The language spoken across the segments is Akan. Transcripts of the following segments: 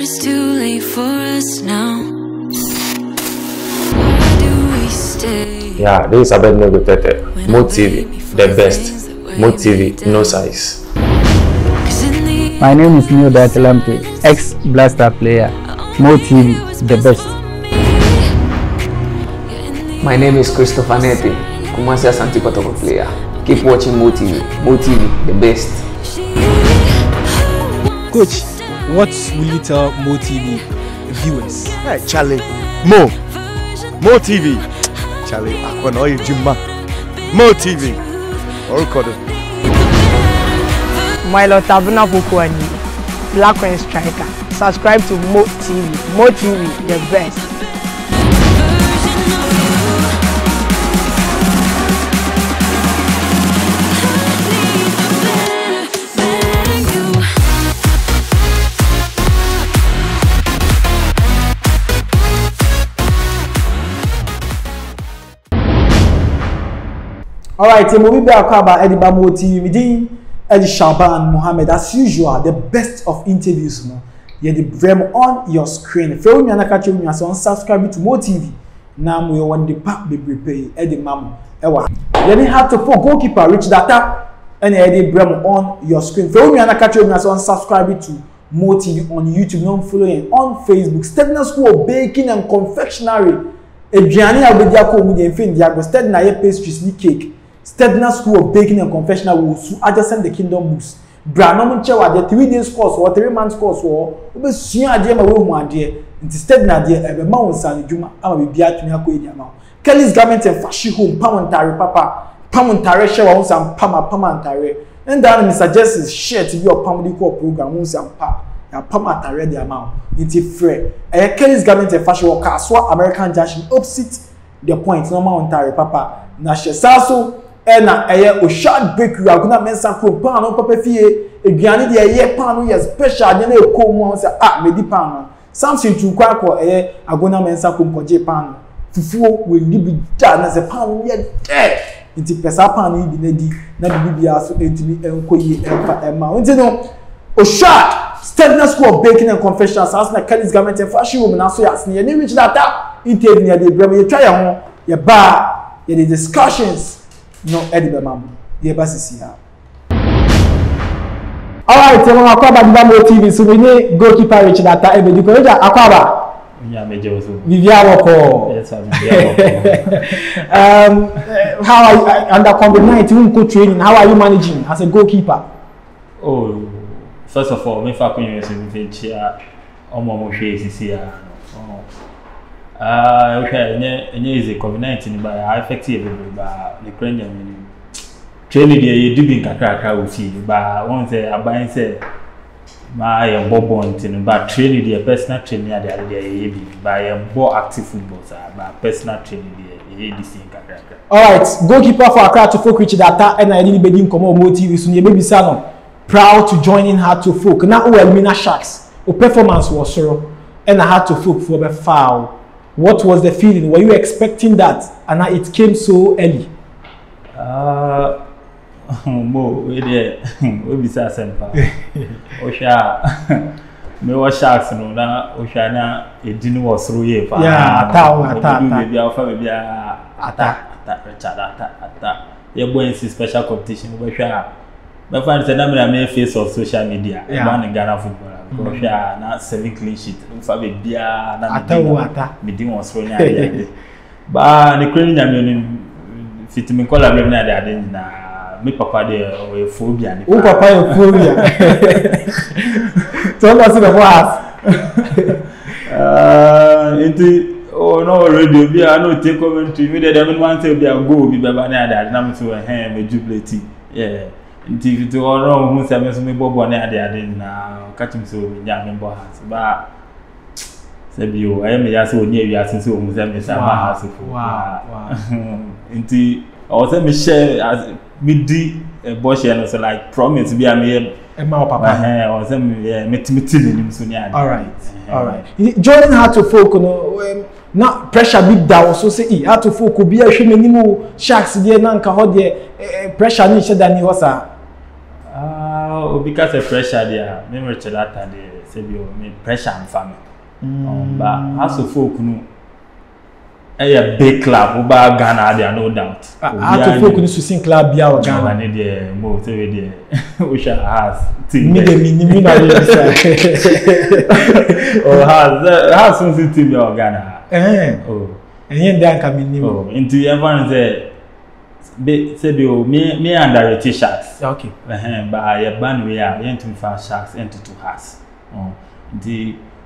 it's too late for us now. Why do we stay? Yeah, this is Abednego Tete. Mo TV, the best. Mo TV, no size. My name is Neil Datelampe, ex-Blaster player. Mo TV, the best. My name is Christopher Nete, Kumasi Asante Kotoko player. Keep watching Mo TV. Mo TV, the best. Coach, what will you tell Mo TV viewers? Hey, Charlie. Mo TV. Charlie, I can't know you, Jimma. Mo TV. Orukodo. Milo Tabuna Bukwani, Black Coin Striker. Subscribe to Mo TV. Mo TV, the best. Alright, we'll be back about Eddie Bamo TV. Midin Eddie Shaban Mohammed, as usual, the best of interviews. No? You're the brem on your screen. If you're not catching me, so subscribe to Mo TV. Now we want the pack be prepared. Eddie Mamu. Ewa. You didn't have to for goalkeeper reach data and Eddie brem on your screen. If you're not catching me, so subscribe to Mo TV on YouTube. No following on Facebook. Stedner School of Baking and Confectionery. Adriani Abediako Mudienfin Diago. Stedner pastries ni cake. Stedner School of Baking and Confectionery will adjacent the Kingdom Books. Branom Chewa, the 3 days course or 3 months course or over soon idea my way, dear. Into Stedner, dear, a mountain San Juma, I will be at Tunako. Kelly's Garment and Fashion Home, Pamantare Papa, Pamantare Shower, some Pamantare. And then Mr. Justice share to your Pamadico program, and Pamantare the amount. Into free. A Kelly's Garment and Fashion Worker, Swat American Junction, opposite the point, no Mountare Papa. Nashe Sasso. Na Oshad bakery aguna mensa ko pan no papa fie aduane de eye pan no yes special de na eko mu say medi pan no something to kwa ko aguna mensa ko koje pan fufuo we ndi bi ja na say pan no ye nti pesa pan no bi na di na bibia so entimi enkoyi emfa ema nti no Oshad Stedner School of Baking and Confectionery as na Kelly's Garment and Fashion Home na so yas ne ni reach that interview near the brem ye try ho ye ba ye the discussions. No, Eddie Bamam. The basis here. Alright, so Akwaba Bambo TV. So we need goalkeeper reach that time. Eddie Bamam. Akwaba. Yeah, major also. Vivian Woko. Yes, I'm Vivian Woko. How are you under COVID-19 co-training? How are you managing as a goalkeeper? Oh, first of all, me fa kunyo so me chia omo mo hwe sisi ya. Okay, easy COVID-19 but effective but the Ukrainian training there you do be kakra we see but one say aban say my bobo ntin but training there personal training there be by more active football but personal training there this thing kakra. All right, goalkeeper for Accra to folk reach that and I really begin come on Mo TV so you baby salon proud to join in Heart to Folk now Elmina Sharks o performance was so and I had to folk for the foul. What was the feeling? Were you expecting that? And it came so early. Mo, we be sa sempa. Osha, me was sharks no na Osha na edinu was through ye pa. Yeah, ata. Baby, alpha baby ata. Ye boy in special competition we sha. My friend said I'm a face of social media. Man in Ghana football. Because na 7 clean sheet. Fa be bia na me din was thrown here. Ba the Ukrainian fit me call am na dey na me papa dey o phobia ni. O papa e phobia. So that's the was. Oh no radio be I no take commentary. Me dey dem want say be a go be baba na dey na me so me jubilate. Yeah. Nti to oro hu se me so me bobo na ade na catch me so me nya me bo has ba se bi o I me ya so oni wi asin so hu se me sa ba has fo wow nti o se me share as me di bo share no so like promise bi am e ma papa o se me metimiti ni so ni ade. All right joining Heart to Folk no na pressure big down so say Heart to Folk obi a hwe manimu Sharks dey na nka ho dey pressure ni hye da ni ho sa because of pressure there, me reach that and say be me pressure and family. But as a folk no a big club over Ghana there no doubt. As a folk no swing club bia o Ghana. Ghana dey mo say we dey Usha has team. Me na Oh has some team your Ghana. Oh. Enye dey anka me nim. Oh, into everyone say me under t-shirts. Okay. But I ban we are into Sharks into 2 has.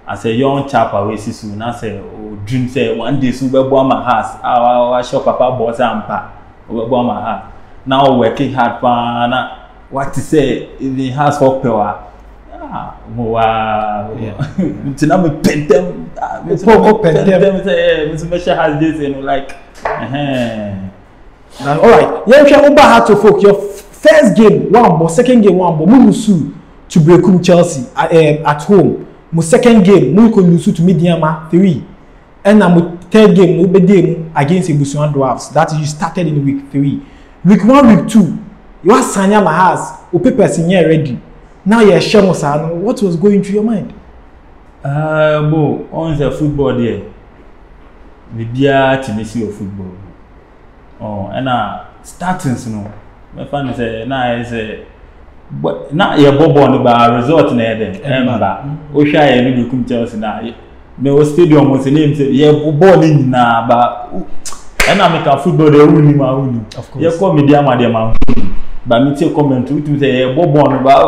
As a young chap I see soon I say dream say one day so we born my house. Our shop papa boss and pa. We born my house. Now working hard for what to say in the house for power. Wow. To now me paint them. Me say Mr. has this and like all right. Yeah, if you had to focus your first game, one ball, second game, one ball, Mulusu to break Chelsea at home. My second game, Mulusu to Mediama 3. And my third game, no be against Ebusuan Dwarfs. That is you started in week 3. Week 1, week 2, you are Sanya Mahas, or papers in here ready. Now you're Shemosan. What was going through your mind? On the football there, the beer Tennessee of football. Oh, and starting no. My friend say na is but na your bobo on the resort na there. Emba. O sha ye ni come Chelsea na. Me o stadium o say name say ye ball ni na ba. And I make a football dey win ma win. Of course. Ye call media ma dey ma. Ba me take comment to say ye bobo on ba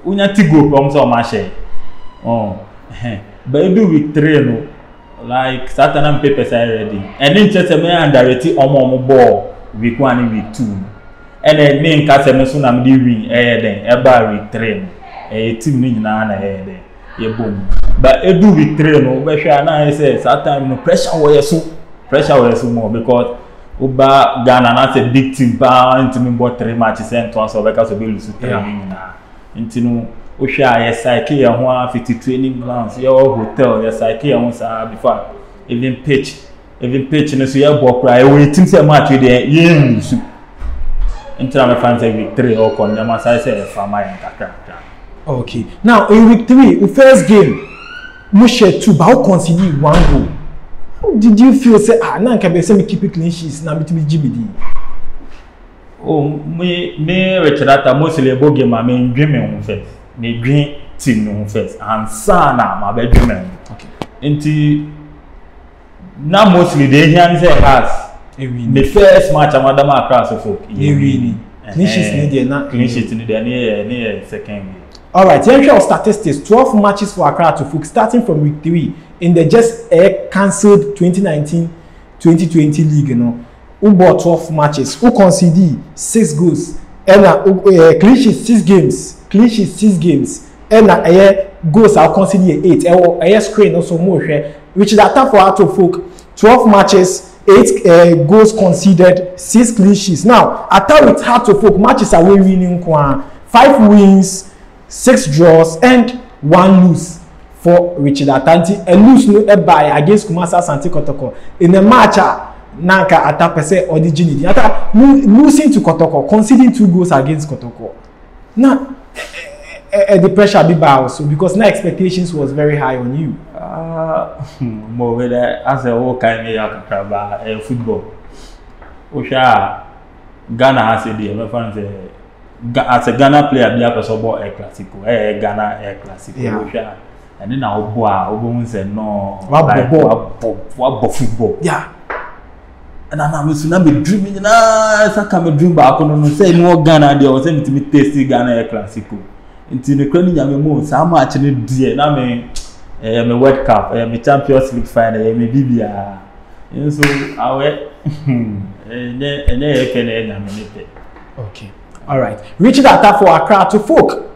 unya tigo come so ma share. Oh. But you do week 3 no. Like Saturn and papers are ready. And then just a man directly on ball week 1 and week 2. And then me and Castle soon I'm doing then every week 3. A team in an boom. But you do week 3 no, but I say Saturn no pressure was so more because Uba Ghana that's a big team bound to me bought 3 matches and twice or because of lose 3 into no Osha yes psyche and 150 training grounds your hotel yes psyche and once before even pitch no so your ball cry waiting say match with the yin until my fans say week 3 or con them say farmer and kakra. Okay, now in week 3 the first game Mushe 2 but conceded 1 goal. How did you feel say now can be say me keep it clean sheets na me GBD? Oh me Richard Atta mostly about game I mean dreaming first. Me green team no first and sana my bedroom. Okay. Into now mostly they hear say has the first match Madam across of folk. Clean sheets needed na clean sheets needed near second game. All right, here are statistics. 12 matches for Accra to Folk starting from week 3 in the just cancelled 2019-2020 league. You know, who bought 12 matches? Who conceded 6 goals? And clean sheet 6 games. Clean sheet 6 games. And goals are conceded 8. A screen also more. Which is attack for Accra to Folk. 12 matches, 8 goals conceded, 6 clean sheets. Now, attack with Heart to Folk matches are winning 5 wins. 6 draws and 1 lose for Richard Atanti. A lose no by against Kumasi Asante Kotoko in a match. Nanka attack say originally. After losing to Kotoko, conceding 2 goals against Kotoko. Now, the pressure be bad also because now expectations was very high on you. More as a whole kind of football. Osha Ghana has a deal. My friend say. As a Ghana player, be a possible air classical, Ghana air classical. Yeah. And then our boy, say no, what football? Yeah. And I'm be dreaming. I can't dream back on say no Ghana. They was saying to me, tasty Ghana air classical. Into the crowd, I'm more. So I'm actually dear. Now me World Cup, me Champions League final, me BBA. And so I went. Okay. All right. Richard Atta for Accra to Folk.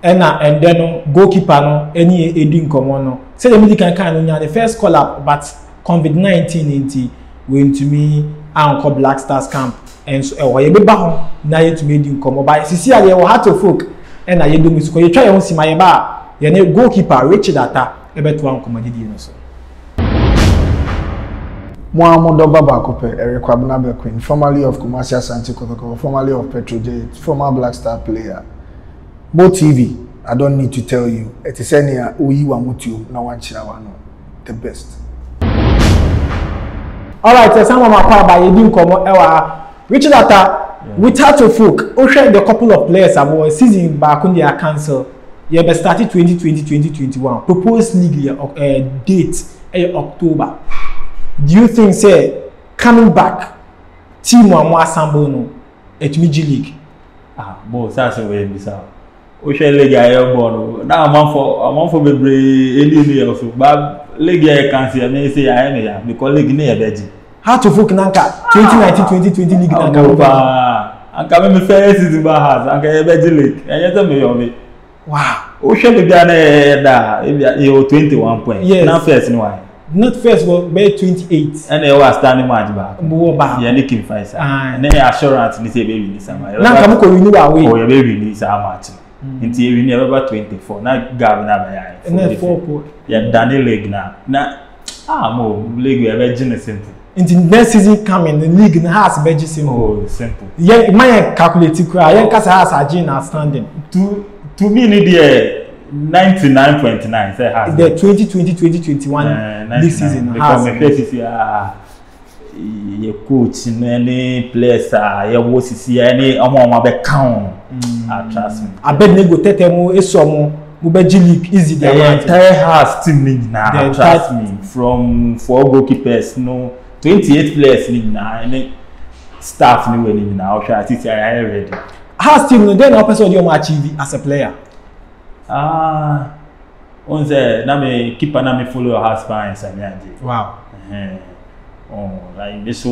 And then goalkeeper no any edin common no. Say the medical kind the first call up, but COVID-19 into went to me Uncle Black Stars camp and so you be back na you to me edin common. But see here we had to Folk and I do miss because you try on see my bar. You goalkeeper Richard Atta e bet one common no so. Mohamed Babakope, Eric Kwabena Queen, formerly of Kumasi Asante Kotoko, formerly of Petro J, former Black Star player. Mo TV, I don't need to tell you. It is any Oyi Wamutio, no one Chirawano, the best. Alright, some of my power by Edin Komo Ewa. Richard Atta, with Tato Folk, Ocean the couple of players about season back on their council. You have started 2020-2021. Proposed league date October. Do you think, say, coming back, team Wamwa Sambo no, at Miji League? Bo, that's the way this out. Ocean League I am born. Now I'm for every any also, but League I can see. I may say I am here because League near Beji. How to folk Nanka 2019-2020 League Nanka. I'm coming to first season by house. I'm going to Beji League. And you tell me on me. Wow. Ocean League da you 21 points. Yes. Now first no. Not first, but by 28. And they were standing match back. More back. Yeah, Nicky Fiser. And then assurance ni say baby ni sama. Now come ko renew away. Oh, your baby ni sama match. Until you never 24. Now Gavin na by. And then 4 point. Yeah, Danny League na. Mo league we very simple. Until next season coming, the league has very simple. Oh, simple. Yeah, my calculating cry. Yeah, cause has a gene outstanding. To me ni there 99.9 say has. The 2020-2021 this season has. Because my face is your coach, any players, your boss is any among my count. Trust me. I bet they go tetemo esomo. Mubeji League easy. The entire house team now. Trust me. From 4 goalkeepers, no 28 players now. Any staff ni winning now. I think I ready. House team no then person you achieve as a player. On say na me keeper na me follow your husband Samiaji. Wow. Oh, like this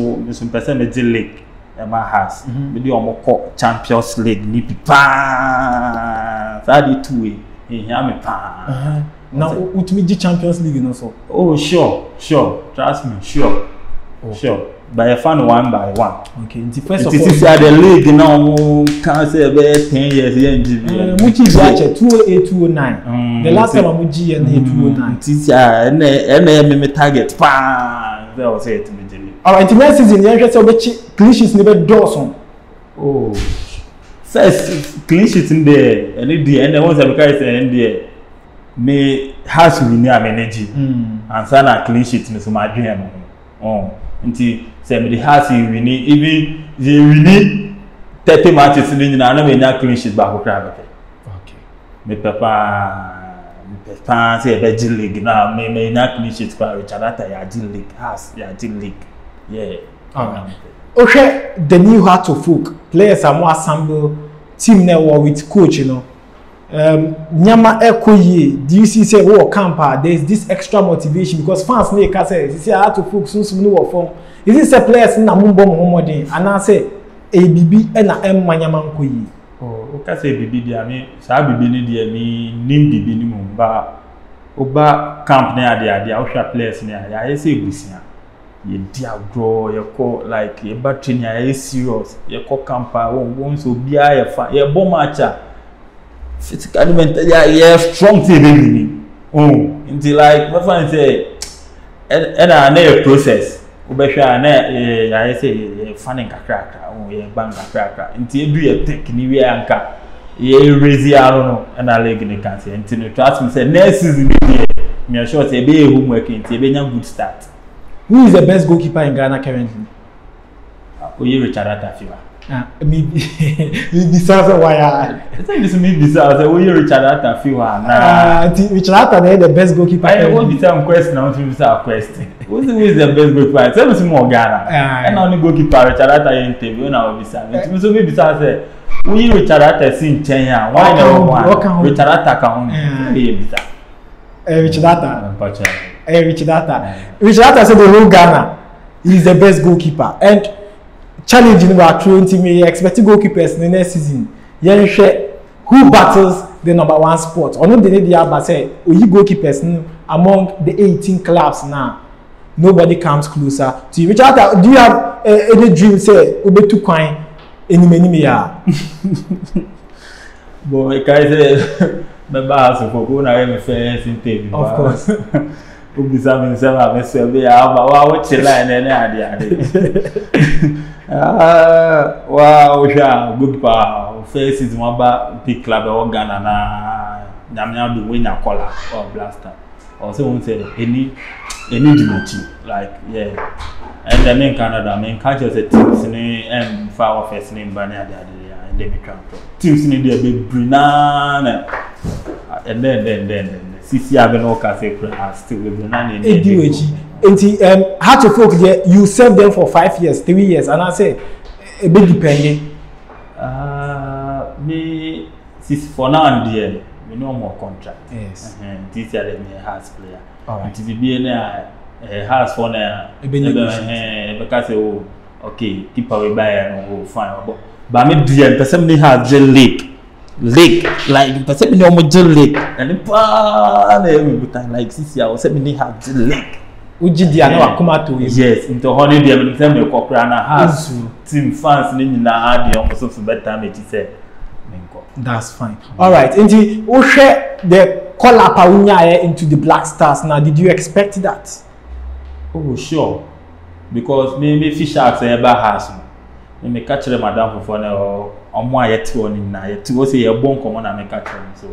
person me the league my house. Me do omo Champions League ni pa. That the two way. Hear me pa. Now ultimate Champions League no so. Oh sure. Trust me, sure. Sure. By a fan one by one. Okay, the first of all, this is the league now. Can't say about 10 years here in GB. Muchi Zache 208-209. The last time I Muchi and 209. This is me target. That was it to me. Alright, next season you just say clean sheets never Dawson. Oh, first clean sheets in there, and then once I carry in there, me has to be near energy. And so na clean sheets me so my dream. Oh. Until say me the house we need even we need 30 matches in na no me na clean sheet back okra. Okay. Me papa say be league na me na clean sheet for Richard Atta ya league house ya league. Yeah. Okay, the new Heart of Folk players are more assemble team network with coach, you know. Nyama Ekoye, do you see say oh camper there's this extra motivation because fans need can say see Heart of Folk soon no form. Is it say players na mumbo Muhammad and I say ABB and Nyama Ekoye. Oh, okay say ABB dia me sa ABB ni dia me nim BB ni mo ba oba camp na dia o hwa players ni ya say busia. Ye dia grow ye call like ye battery ni ya serious ye call camper won so bia ye fa ye bo matcha. Physically, mentally, yeah, strong team baby. Until like my friend say, and I process. Ubesha na I say fanning kakra. Oh, yeah, bang kakra. Until you do a technique we anka. Yeah, raise I don't know. And I leg in the cancer. Until you trust me, say next season me sure say be homework. Until be a good start. Who is the best goalkeeper in Ghana currently? Oye Richard Atta Fiwa. Maybe besides why I think this me besides we Richard Atta Fiwa. Richard Atta is the best goalkeeper. I want to tell question now to answer question. Who is the best goalkeeper? Tell me some more Ghana. And only goalkeeper Richard Atta interview now besides. It so me besides say we Richard Atta sin Kenya. Why no Richard Atta can besides. Richard Atta. Richard Atta. Richard Atta said the whole Ghana is the best goalkeeper and challenging about 20 million expected goalkeepers in the next season. Yeah, who battles the #1 spot? Or not the idea, but say, you goalkeepers among the 18 clubs now. Nobody comes closer to you. Richard, do you have any dream? Say, Ube to coin any many Boy, I say, my boss for going to first interview. Of course. Ubisa me say I say be watch line any wow sha good pa face is one big club of Ghana na Namia do win a collar or blaster. Also won't say any duty. Like and then in Canada, I mean catch us a teams in far office name Banya and then teams in the big Brinan and then CC Abenoka still with Brinan and how to folk there you serve them for 5 years, 3 years, and I say a bit depending. Me for now and then we no more contract. Yes. This year me a house player. Alright. To be a house for now. Because oh okay keep away by and fine. But me DM person me has lake like person me no jail lake and every time like this year person me have jail lake. Uji dia na wakoma to yes into honey dia me tell me kokra na house team fans ni na ade on so for better me say menko. That's fine. All right. Inti o share the call up awunya into the Black Stars now. Did you expect that? Oh sure. Because me fish sharks eba house. Me catch them madam for na omo ayeti oni na yeti wo say e bon komo na me catch them so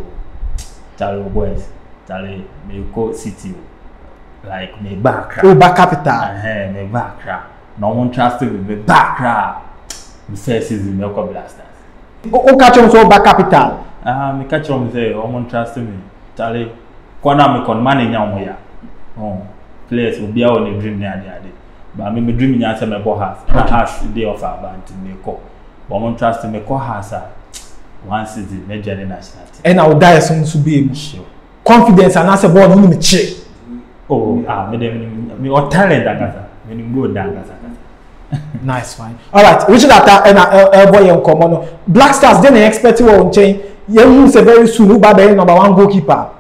Charlie boys Charlie me go city like me back oh back capital me back no one trust me back me first season me go Blasters o catch them so back capital me catch them say no one trust me Charlie kwana me kon man nya omo ya players will be on a dream near the but me dream nya say me go house na house dey offer about me go but one trust me go house one season me join national team and I will die soon to be sure confidence and as a board no me check. Oh, me or talent agasa. Me go dangasa. Nice one. All right, Richard Atta and boy in common. Black Stars then expect you on chain. You say very soon who be number 1 goalkeeper.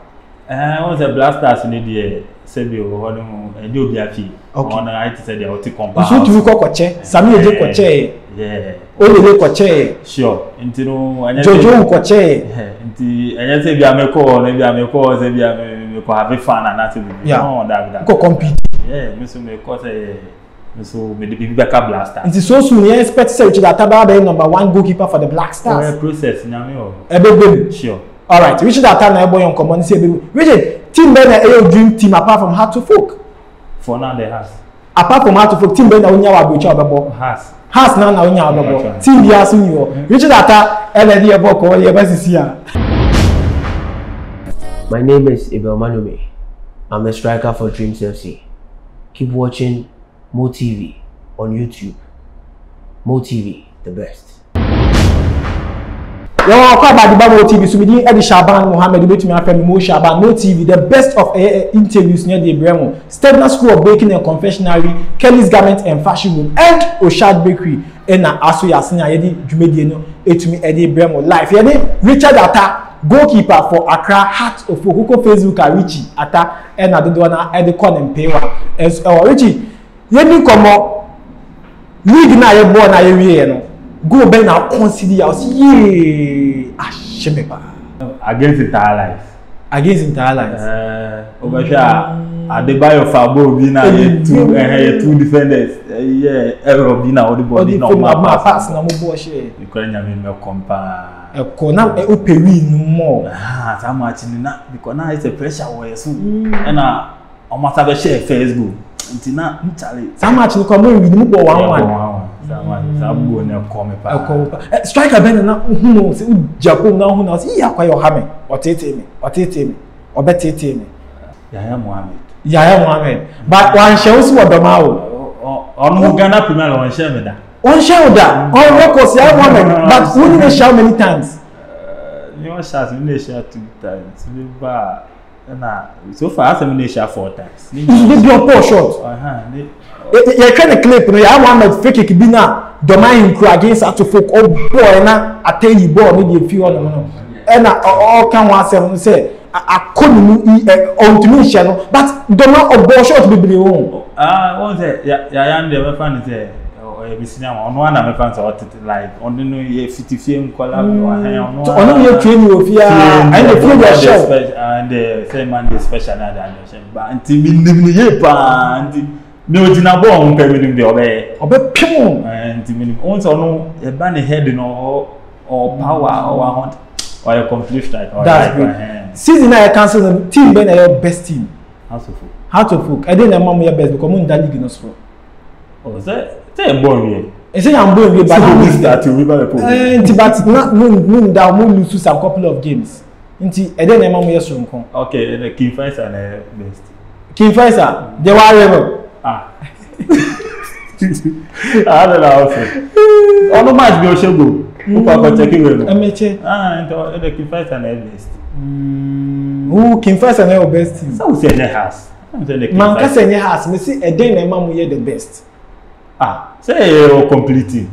Was a Black Stars in the Sebio or no do be a fee. On I said they ought to compare. You should go coche. Sami je coche. Yeah. Only coche. Sure. Into no Jojo coche. Into and say be a meko, maybe a meko, say be a ko have fun and that no that go compete yeah me so me ko say me so me the big backup Blaster it is so soon you expect say Richard Atta be number 1 goalkeeper for the Black Stars process nyame o ebebe sure all right Richard Atta na boy on common say ebebe Richard team be na a dream team apart from Heart to Folk for now they has apart from Heart to Folk team be na onya wa bocha obebo has na onya obebo team bi aso ni o Richard Atta LD e boko e ba sisi a. My name is Ibel Manume. I'm a striker for Dreams FC. Keep watching Mo TV on YouTube. Mo TV, the best. Yo, about the Mo TV. So we did Eddie Shaban Mohammed. We to me after Mo Shaban. Mo TV, the best of interviews near the Bremo. Stedman School of Baking and Confectionery, Kelly's Garment and Fashion Room, and Oshad Bakery. And Aso Yasina Eddie Jumedieno. To me Eddie Bremo live. Yedi Richard Atta. Goalkeeper for Accra Heart of Huko Facebook Richie Atta and Adodona Edicon and Pewa. As Richie, you didn't come up. League na ye born na ye no. Go ben na consider us ye ashemepa. Against entire life. Against entire life. Obasha Adebayo Fabo bi na ye two defenders. Yeah, error bi na body no ma pass na mo bo she. Ukraine me compa. Eko na operi no more. That much na because now it's a pressure where so na o must have share Facebook. Ntina Charlie. That much no come we no go 1-1. Sabu na come pa. Striker ben na hu se Japan na hu na se ya kwa yo ha me. Otete me. Obetete me. Yaya Mohammed. But one show so odoma o. On Ghana Premier one share me da. One show that on records Yaya Mohammed, but who didn't show many times? You want shots in the share 2 times. So far, I'm in share 4 times. You did your poor shot. You can clip. Yaya Mohammed fake it be na domain against Heart to Folk. Oh boy, na attain you ball maybe a few on no. And all can one say. I couldn't on to me channel, but the amount of ball shot be below. One say, yeah, and the fan is on one of my fans are like on the new year 50 film collab on your training of here and the film show and the same man is special but until me year pa no dina bon permit the obe pim and minimum once or no a ban head no or power or Or a complete striker. That's good. Season I cancel the team ben your best team. Hearts of Oak. Hearts of Oak. I didn't know your best because mun that league no so. Oh, say a born I say I'm born but we start to river the but not mun that mun lose a couple of games. Nti I didn't know your strong kon. Okay, the King Faisal and best. King Faisal, they were ah. I don't know. Oh no match be Oshogo. Who papa checking we no. Emeche. And the King Faisal and best. Who King Faisal and best team? So we say the house. Man ka say the house, me say e den na ma mo ye the best. Ah, say you complete.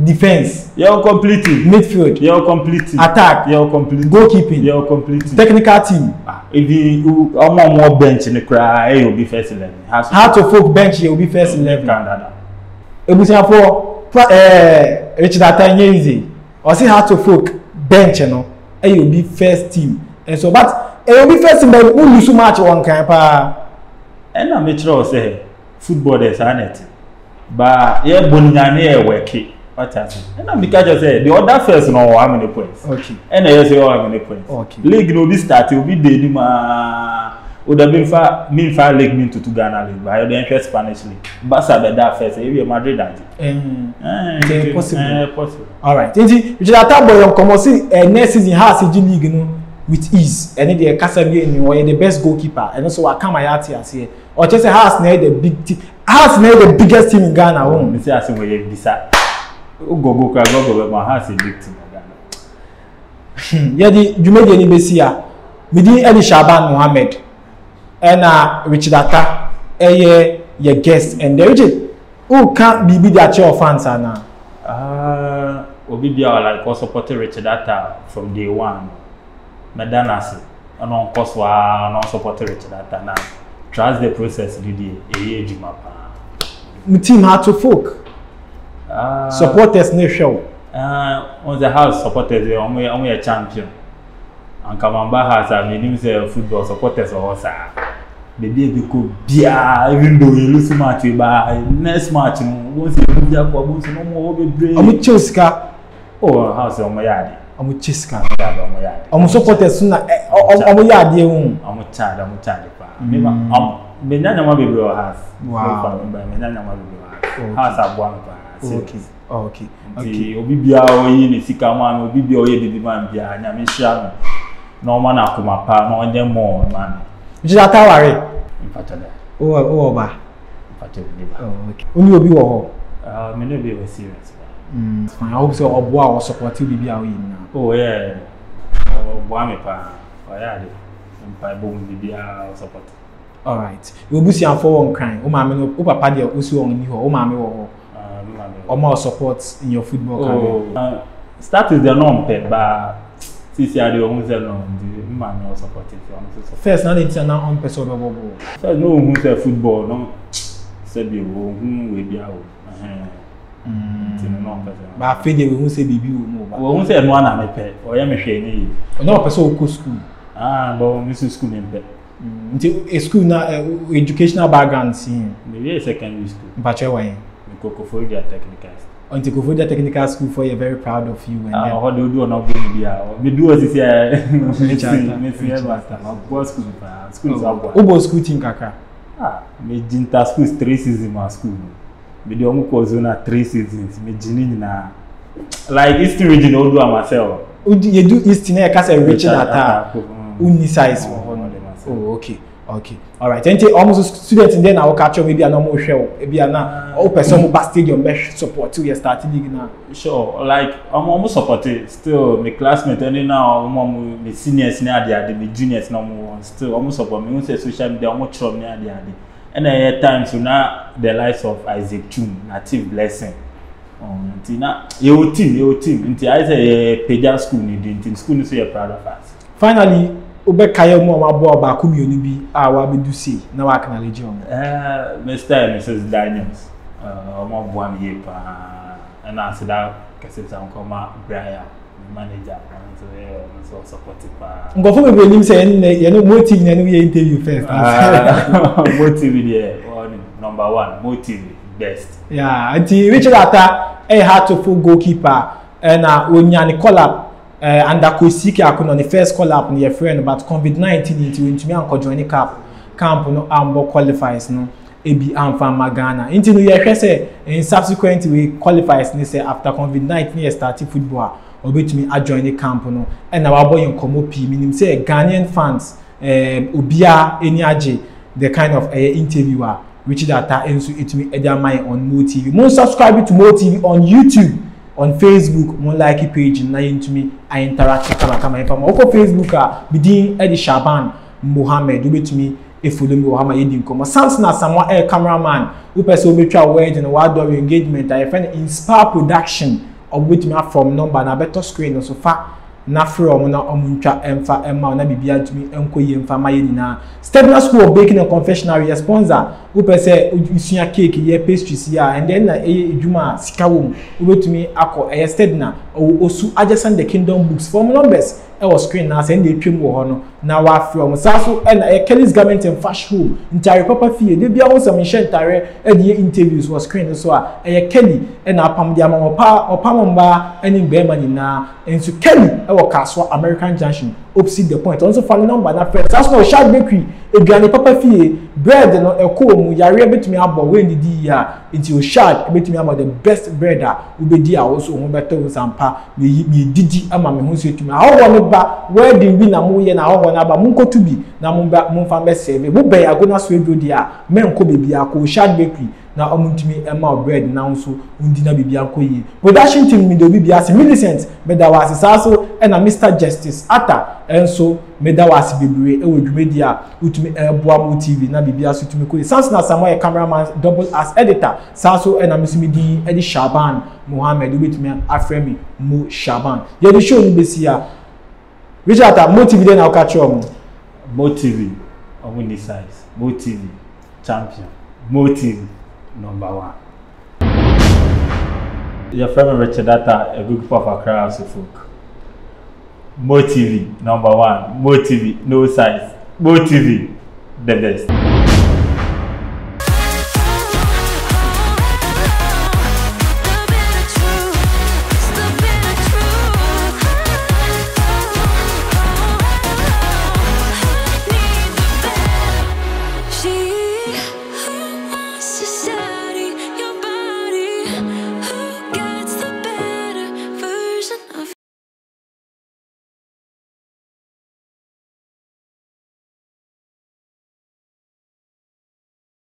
Defense. You're completing. Midfield. You're completing. Attack. You're completing. Goalkeeping. You're completing. Technical team. If you more bench in the cry, you'll be first 11. How to folk bench, you'll be first 11. Canada. Ebusia for Richard Atanyezi. Or see how to folk bench, you know, and you'll be first team. And so, but you'll be first team, but who lose so much one kind of. And I'm sure say football is on it. But yeah, Bonyane working. What has it? And I'm because say the other first know how many points. Okay. And I say how many points. Okay. League no be start, will be daily ma. Would have been far league mean to Ghana league. But the interest Spanish league. Barca be that first. If you Madrid that. It's possible. Possible. All right. Indeed, which is a tab boy. Come on, see next season has a league, you know, with ease. And the Casemiro in the best goalkeeper. And also I come out here say, or just has near the big team. Has near the biggest team in Ghana. Oh, me say as we have decide. Go my house is big team in Ghana. Yeah, you made any besia. We did any Shaban Mohammed and Richard Atta, your guest and the Richard. Who can't be their chair fans now? Obibia like also supported Richard Atta from day one. Medanasi, and on Koswa, and on supported Richard Atta now. Trust the process, did a year Jimapa. My team had to folk. Supporters no show. On the house supporters, we a champion. And Kamamba has a minimum football supporters or sir. The day we could be even though you lose match, by next match, once you move your problems, no more be I'm Chiska. Oh, house on my yard. I'm Chiska. I'm supporters soon. I'm yard. I'm a child. Benana baby house. Wow. House at one. Okay. Obibia oyi ni sika man, obibia oyi bibi man bia, nyame hia no man akoma pa no onye mo man. Jida taware. Mpatada. Oh ba. Mpatada ni ba. Okay. Oni obi wo ho. Me no be we serious ba. Fine. I hope so oboa or support bibia oyi na. Oh yeah. Oboa me pa. Oya de. Mpa bo bibia support. All right. You obusi am for one crime. O ma me no, o papa de osi on ni ho. O ma me wo ho. Or more support in your football career? Start with the non-pet, but since you are the ones that know, the man will support it. First, not the now on person. First, no who's a football, no. Said you who will be out. But I feel they will say baby will who said one I'm a pet, or I'm a shady. No person who school. But Mrs. School in pet. A school now, educational background, seeing maybe a secondary school. But you're Kofodia Technical. Until Kofodia Technical School, for you're very proud of you. And how do you do not bring me out? We do as this year. School is up. Obo school team kaka. Me Jinta school is 3 seasons my school. Me do almost zona 3 seasons. Me Jinin na like Eastern region do myself. You do Eastern I can say Richard Atta. Uni size. Oh, okay. All right. And almost students in there now catch maybe a normal show. Maybe a open some stadium mesh support to your starting league now. Sure. Like I'm almost supported. Still, my classmates and now my seniors now they my juniors now still almost support me. We say social media almost trouble now they. And at times so now the likes of Isaac Chum, Native Blessing. Now your team. Until I say Peja school need school is so you're proud of us. Finally. Obe kayo mo mabo ba kumioni bi a wa be do see na wa acknowledge o. Mr. and Mrs. Daniels. Omo bo am ye pa. And I said that kase say come Brian manager so supportive pa. Ngofo me be nim say ye no motive na no interview first. Motive there number 1 motive best. Yeah, until Richard Atta hard to full goalkeeper and Onyani collab under Kosiki Akuno the first call up near friend but COVID-19 into me and join camp no ambo qualifies no ebi amfa magana into no ye say in subsequent we qualifies ni say after COVID-19 ye start football obetumi join the camp no and na wa boy in komo pi minim say Ghanaian fans obia eni age the kind of interviewer which data enso itumi edamai on Mo TV. Mo subscribe to Mo TV on YouTube, on Facebook, mo like page na yintumi I interact kama informa. Oko Facebook bidin Edi Shaban Mohammed obetumi e follow me Mohammed yedin komo. Sans na samwa cameraman who person obetwa word and wa do engagement I find Inspire Production obetumi from number na better screen so far na from na omuntwa emfa emma na bibia ntumi enkoyi emfa maye nyina. Stedner School of Baking and Confectionery sponsor who say usua cake ye pastries here and then na edwuma sikawom obetumi akọ Stedner osu adjacent the Kingdom Books form numbers e was screen na say dey twem wo ho no na wa from saso and Kelly's Garment and Fashion Home ntare papa fie de bia wo some share ntare e de interviews was screen so a Kelly and apam dia ma opamomba any bema nyina enso Kelly e wo Kaswa American Junction opposite the point also fan number na first that's no Shad Bakery eduane papa fie bread no eko mu yare betumi abo we ndidi ya nti o Shad betumi abo the best bread ubedi a wo so ho beto sampa me didi ama me ho so etumi awo no ba wedding bi na mo ye na awo na ba munko tubi na mo ba mo fa be serve mo be agona so edo dia menko bebi akọ Shad Bakery na omuntimi ema bread na nso undi na bibia nkoyi production team mi do bibia se Millicent medawase saso na Mr Justice ata enso medawase bebre e wodwumedi a utumi eboa Mo TV na bibia so utumi koyi sans na samoy cameraman double as editor saso na misumidi Edi Shaban Mohammed ubetumi afremi Mo Shaban ye the show ni besia Richard Mo TV dey na catch you Mo TV on size Mo TV champion Mo TV number 1. Your friend Richard Data, a group of Accra folk. Mo TV number 1. Mo TV no size. Mo TV the best.